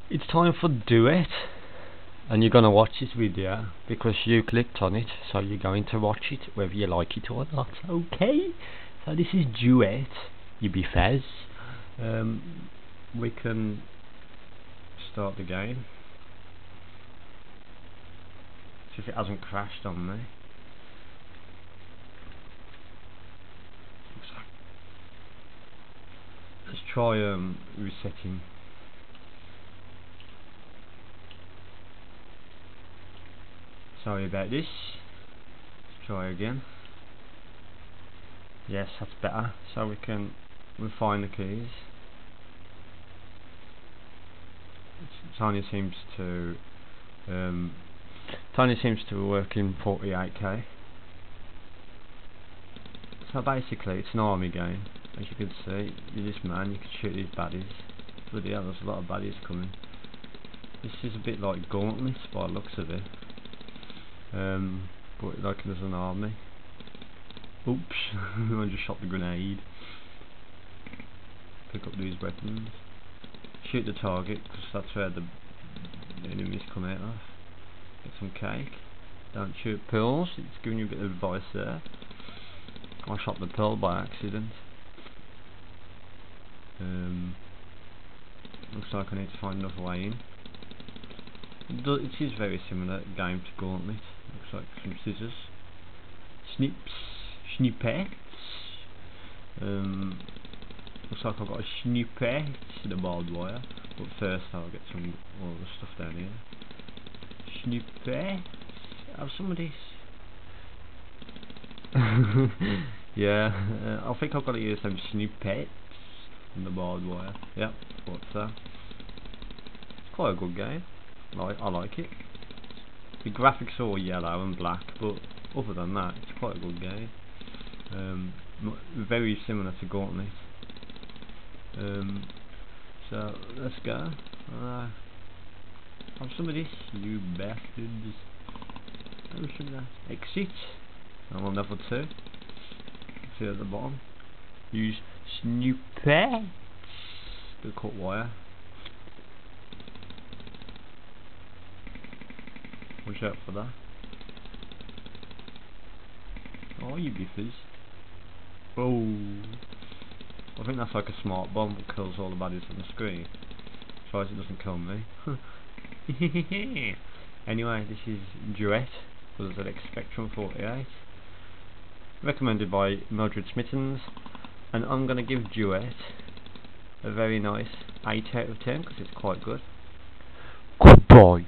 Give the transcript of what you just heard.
It's time for Duet, and you're gonna watch this video because you clicked on it, so you're going to watch it whether you like it or not. Okay, so this is Duet. You be Fez. We can start the game. See if it hasn't crashed on me. Let's try resetting. Sorry about this. Let's try again. Yes, that's better. So we can refine the keys. Tiny seems to work in 48k. So basically, it's an army game. As you can see, you're this man. You can shoot these baddies. Bloody hell, there's a lot of baddies coming. This is a bit like Gauntlet by the looks of it. But like there's an army. Oops, I just shot the grenade. Pick up these weapons. Shoot the target, because that's where the enemies come out of. Get some cake. Don't shoot pills, it's giving you a bit of advice there. I shot the pill by accident. Looks like I need to find another way in. It is very similar game to Gauntlet. Looks like some scissors. Snips. Snippets. Looks like I've got a snippet in the barbed wire. But first I'll get some all the stuff down here. Snippet. Have some of this. Yeah, I think I've got to use some snippets in the barbed wire. Yep, what's that? It's quite a good game. I like it. The graphics are all yellow and black, but other than that, it's quite a good game. Very similar to Gauntlet. So let's go. Have some of this, you bastards. Have some of that. Exit. I'm on level 2. See at the bottom. Use snippets. The cut wire. Watch out for that. Oh, you biffers. Oh. I think that's like a smart bomb that kills all the baddies on the screen. Tries it doesn't kill me. Anyway, this is Duet for the ZX Spectrum 48. Recommended by Mildredsmittens. And I'm going to give Duet a very nice 8 out of 10 because it's quite good. Goodbye.